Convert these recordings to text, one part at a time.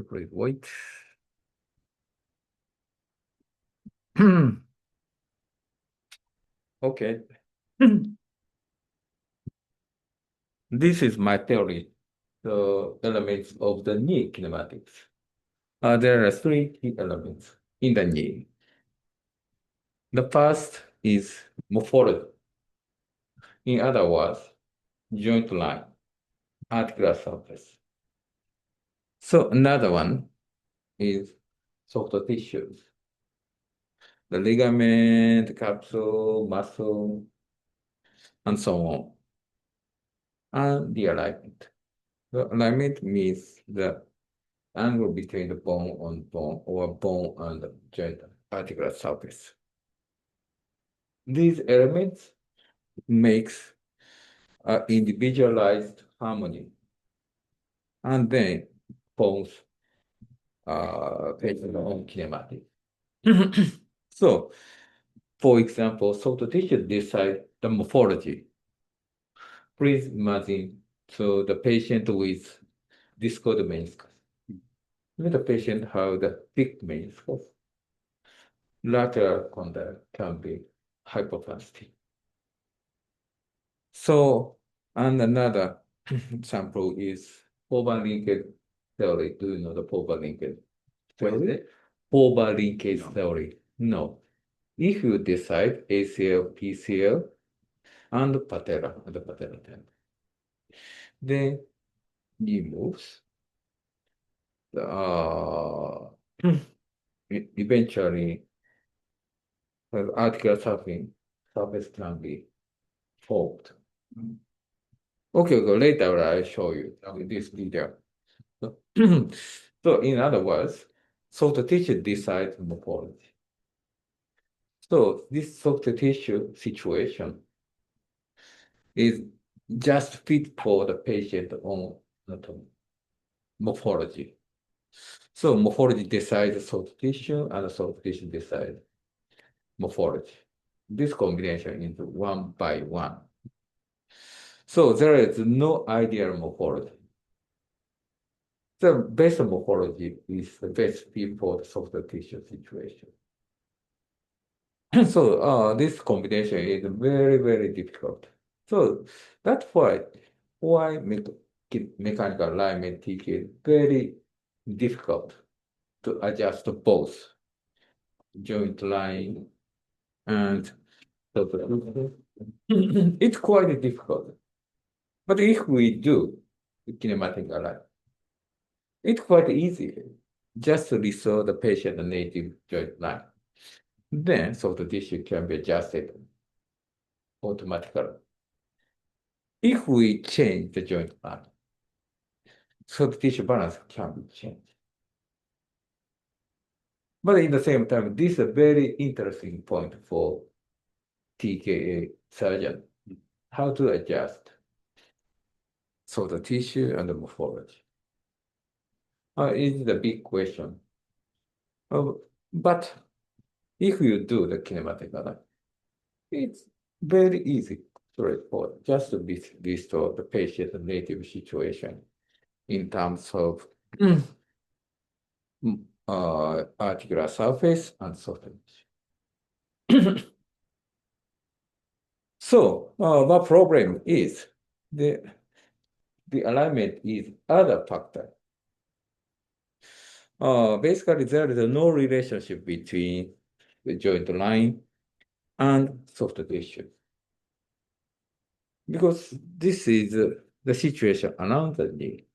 Please wait. Okay. This is my theory, the elements of the knee kinematics. There are three key elements in the knee. The first is morphology. In other words, joint line, articular surface. So another one is soft tissues. The ligament, capsule, muscle, and so on. And the alignment. The alignment means the angle between the bone on bone or bone and joint articular surface. These elements makes an individualized harmony and then forms patient own kinematic. So, for example, soft tissue decide the morphology. Please imagine the patient with discord meniscus. The patient have the thick meniscus. Lateral condyle can be hypoplastic. So, and another example is over-linked theory. Do you know the over-linked theory? Over-linkage theory. No. If you decide ACL, PCL, and patella, and the patella tendon, then knee moves. Eventually, the articular surface can be formed. Okay, later I'll show you this detail. So in other words, soft tissue decides morphology. So this soft tissue situation is just fit for the patient on anatomy, morphology. So morphology decides soft tissue and soft tissue decides morphology. This combination is one by one. So there is no ideal morphology. The best morphology is the best fit for the soft tissue situation. So this combination is very, very difficult. So that's why mechanical alignment TK is very difficult to adjust both joint line and soft tissue. It's quite difficult. But if we do kinematic alignment, it's quite easy. Just to restore the patient native joint line. Then soft tissue can be adjusted automatically. If we change the joint line, soft tissue balance can be changed. But in the same time, this is a very interesting point for TKA surgeon, how to adjust soft tissue and the morphology. It's the big question. But if you do the kinematic alignment, it's very easy, straightforward, just to restore the patient's native situation in terms of articular surface and soft tissue. So the problem is the alignment is other factor. Basically, there is no relationship between the joint line and soft tissue. Because this is the situation around the knee.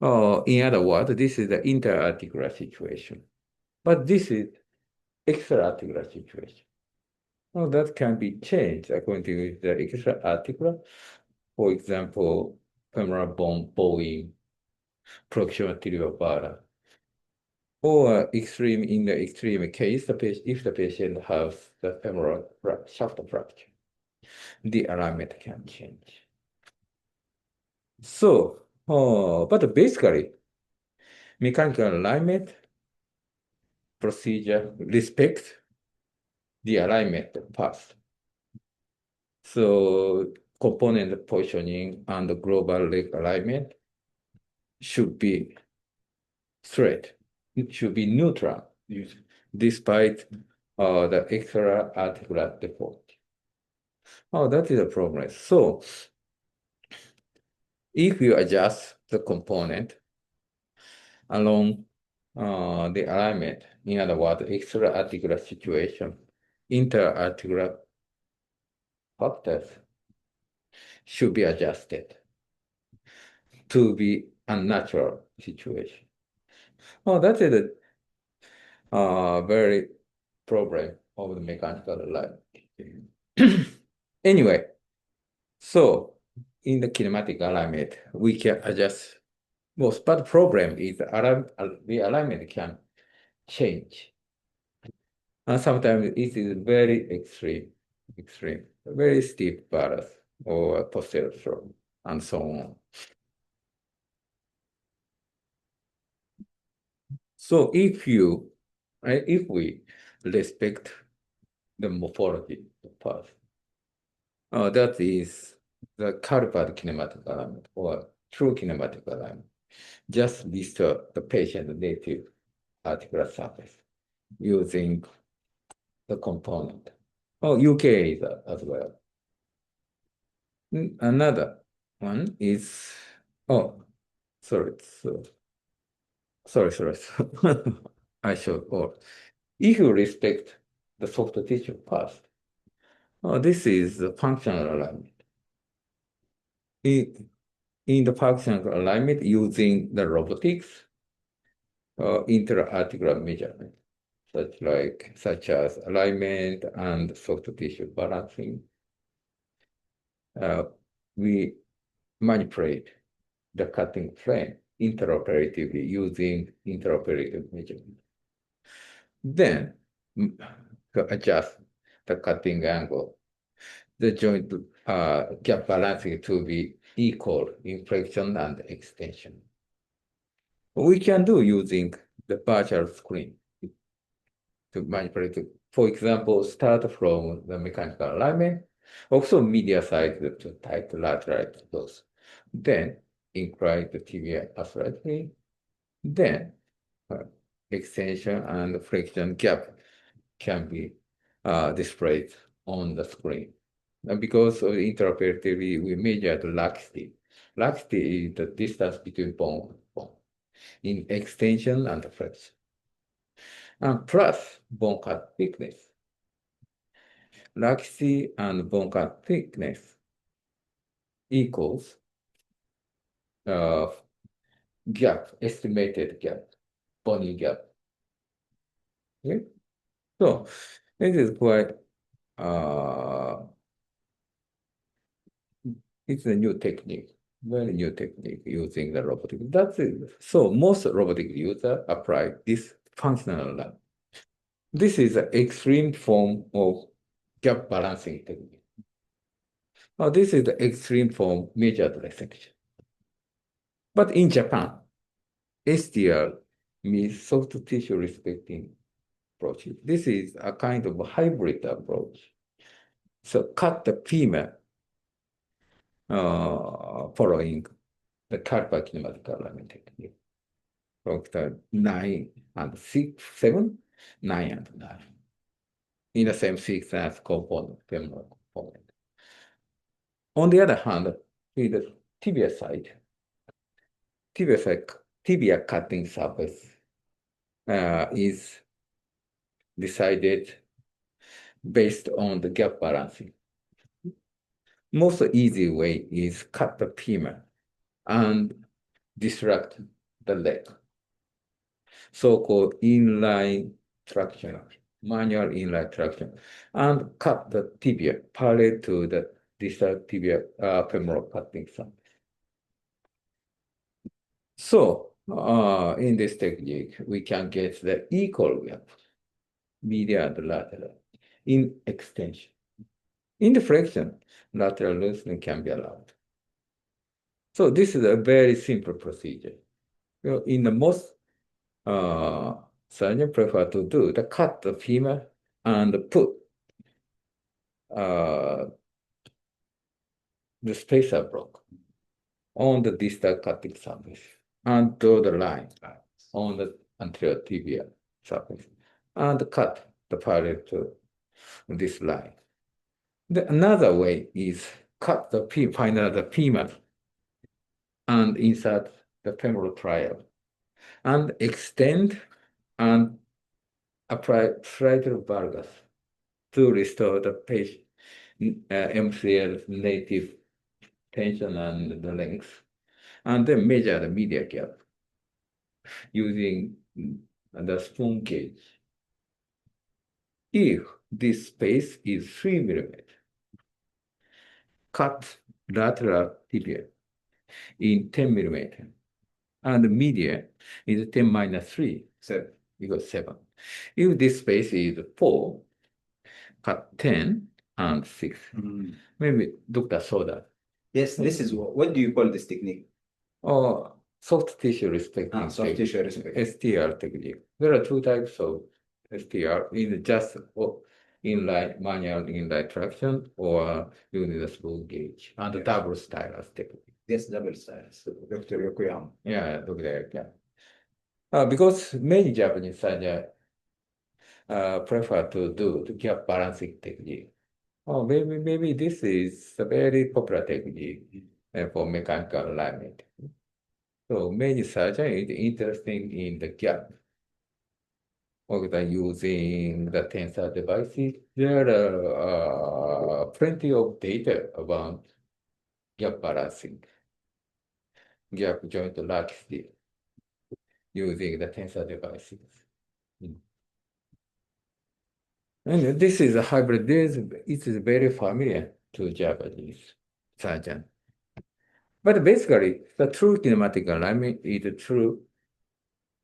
In other words, this is the interarticular situation. But this is extra-articular situation. Well, that can be changed according to the extra-articular. For example, femoral bone bowing, proximal tibial vertebra. Or in the extreme case, if the patient has the femoral shaft fracture, the alignment can change. So, but basically, mechanical alignment procedure respects the alignment path. So component positioning and global leg alignment should be straight. It should be neutral, despite the extra articular deformity. Oh, that is a progress. So if you adjust the component along the alignment, in other words, extra articular situation, inter-articular factors should be adjusted to be unnatural situation. Oh, that is a very problem of the mechanical alignment. Anyway, so in the kinematic alignment, we can adjust most, but the problem is the alignment can change. And sometimes it is very extreme, very steep balance or posterior slope, and so on. So if we respect the morphology part, that is the calipered kinematic alignment or true kinematic alignment, just restore the patient's native articular surface using the component. Oh, UK is as well. Another one is, oh, sorry, sorry. I should, or if you respect the soft tissue first, this is the functional alignment. In the functional alignment, using the robotics, intra-articular measurement, such as alignment and soft tissue balancing, we manipulate the cutting frame intraoperatively using intraoperative measurement. Then to adjust the cutting angle, the joint gap balancing to be equal in flexion and extension. We can do using the virtual screen to manipulate. For example, start from the mechanical alignment, also media side to tight lateral close. Then incline the tibia slightly. Then extension and flexion gap can be displayed on the screen. And because of the interoperatively, we measure the laxity. Laxity is the distance between bone and bone in extension and flexion. And plus bone cut thickness. Laxity and bone cut thickness equals gap, estimated gap, bony gap. Okay? So this is quite it's a new technique, very new technique using the robotic. That's it. So most robotic users apply this functional alignment. This is an extreme form of gap balancing technique. This is the extreme form measured resection. But in Japan, STR means soft tissue respecting approach. This is a kind of hybrid approach. So cut the femur following the Karpa kinematic alignment technique. Factor 9 and 6, 7, 9 and 9. In the same sequence component, femoral component. On the other hand, with the tibia side, tibia cutting surface is decided based on the gap balancing. Most easy way is cut the femur and disrupt the leg. So-called inline traction, manual inline traction, and cut the tibia parallel to the distal tibia femoral cutting surface. So in this technique, we can get the equal gap, medial and lateral, in extension. In the flexion, lateral loosening can be allowed. So this is a very simple procedure. In the most surgeon prefer to do the cut the femur and put the spacer block on the distal cutting surface and draw the line. on the anterior tibia surface and cut the parallel to this line. Another way is cut the find the femur and insert the femoral trial and extend and apply striatal valgus to restore the patient MCL's native tension and the length, and then measure the medial gap using the spoon gauge. If this space is 3 millimeters, cut lateral tibia in 10 millimeters, and the medial is 10 minus 3, so equals 7. If this space is 4, cut 10 and 6. Maybe Dr. Soda. Yes, this is what do you call this technique? Or soft tissue respecting soft tissue respecting. STR technique. There are two types of STR, either just inline manual inline traction or using the spoon gauge and the double stylus technique. Yes, double stylus. Dr. Yokoyama. Yeah, Dr. Yokoyama. Because many Japanese surgeons prefer to do the gap balancing technique. Oh, maybe this is a very popular technique for mechanical alignment. So many surgeons is interested in the gap. Or using the tensor devices, there are plenty of data about gap balancing, gap joint laxity using the tensor devices. And this is a hybrid. It is very familiar to Japanese surgeon. But basically, the true kinematic alignment is a true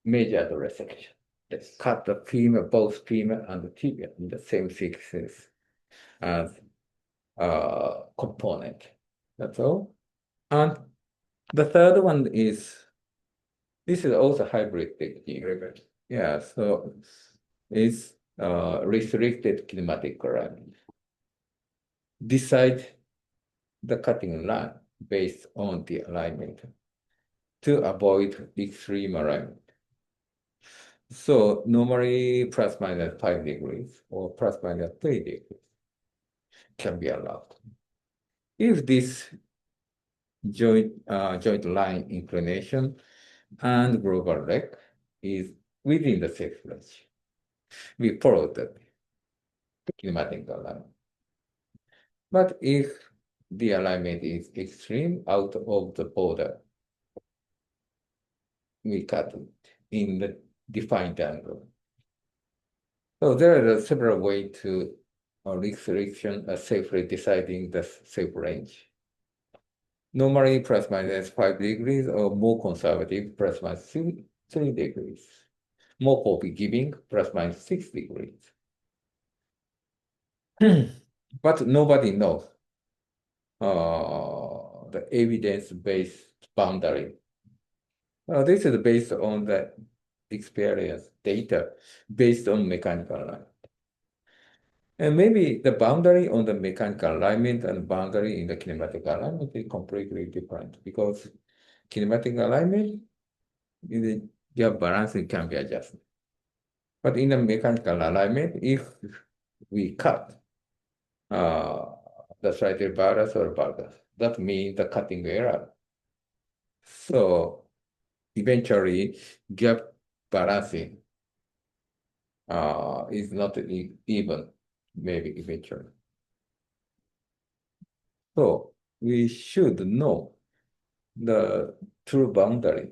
measured resection. Let's cut the femur, both femur and the tibia in the same thickness as component. That's all. And the third one is, this is also hybrid technique. Yeah, so it's restricted kinematic alignment. Decide the cutting line based on the alignment to avoid extreme alignment. So normally plus minus 5 degrees or plus minus 3 degrees can be allowed. If this joint line inclination and global leg is within the safe range, we follow the kinematic alignment. But if the alignment is extreme out of the border, we cut it in the defined angle. So there are several ways to restriction safely deciding the safe range. Normally plus minus 5 degrees or more conservative plus minus 3 degrees. More forgiving plus minus 6 degrees. But nobody knows the evidence-based boundary. This is based on the experience data based on mechanical alignment. And maybe the boundary on the mechanical alignment and boundary in the kinematic alignment is completely different because kinematic alignment, the gap balancing can be adjusted. But in the mechanical alignment, if we cut the striatal valgus or valgus, that means the cutting error. So eventually, gap balancing is not even, maybe eventually. So we should know the true boundary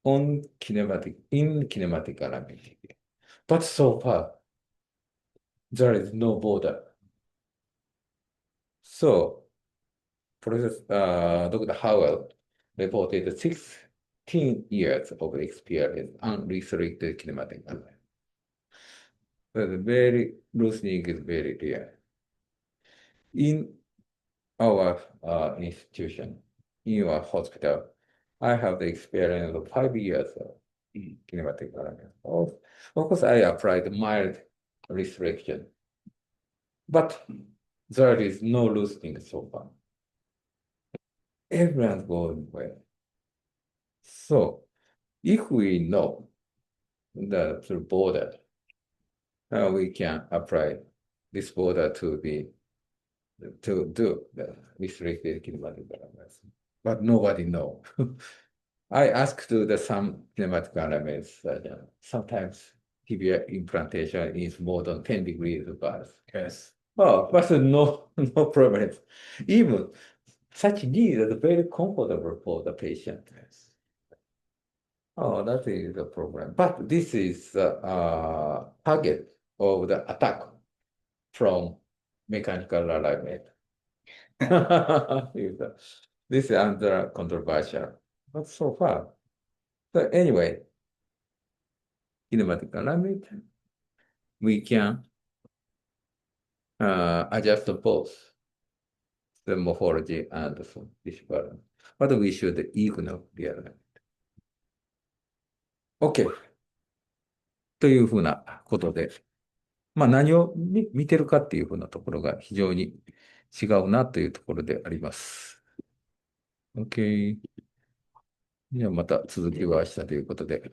in kinematic alignment. But so far, there is no border. So Dr. Howell reported 16 years of experience unrestricted kinematic alignment. But very loosening is very rare. In our institution, in our hospital, I have the experience of 5 years of kinematic alignment. Of course, I applied mild restriction, but there is no loosening so far. Everyone's going well. So if we know the border, we can apply this border to do the restricted kinematic elements. But nobody know. I asked to some kinematic elements, sometimes tibia implantation is more than 10 degrees apart. Yes. Oh, but no, no problem. Even such need is very comfortable for the patient. Yes. Oh, that is the problem. But this is target of the attack from mechanical alignment. This is under controversial, but so far. So anyway, kinematic alignment, we can adjust both the morphology and the physiological. But we should ignore the alignment. OK。というふうなことで、まあ何を見てるかっていうふうなところが非常に違うなというところであります。OK。じゃあまた続きは明日ということで。